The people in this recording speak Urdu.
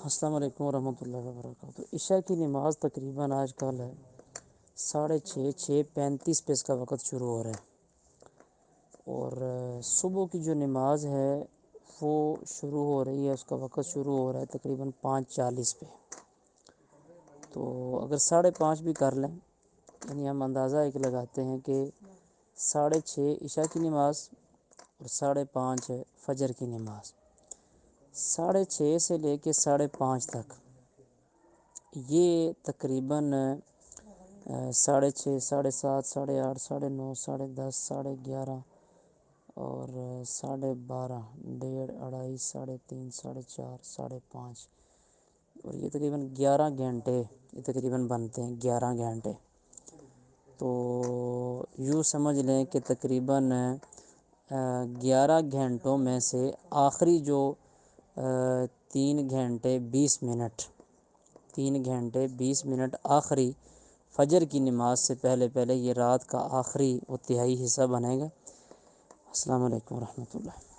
السلام علیکم ورحمۃ اللہ وبرکاتہ۔ عشاء کی نماز تقریباً آج کل ہے 6:30 پہ اس کا وقت شروع ہو رہا ہے، اور صبح کی جو نماز ہے وہ شروع ہو رہی ہے، اس کا وقت شروع ہو رہا ہے تقریباً 5:40 پہ۔ تو اگر 5:30 بھی کر لیں، یعنی ہم اندازہ ایک لگاتے ہیں کہ 6:30 عشاء کی نماز اور 5:30 ہے فجر کی نماز، 6:30 سے لے کے 5:30 تک یہ تقریباً 6:30، 7:30، 8:30، 9:30، 10:30، 11:30 اور 12:30، 1:30، 2:30، 3:30، 4:30، 5:30، اور یہ تقریباً 11 گھنٹے یہ تقریباً بنتے ہیں، 11 گھنٹے۔ تو یوں سمجھ لیں کہ تقریباً 11 گھنٹوں میں سے آخری جو 3 گھنٹے 20 منٹ آخری فجر کی نماز سے پہلے یہ رات کا آخری و تہائی حصہ بنے گا۔ السلام علیکم ورحمۃ اللہ۔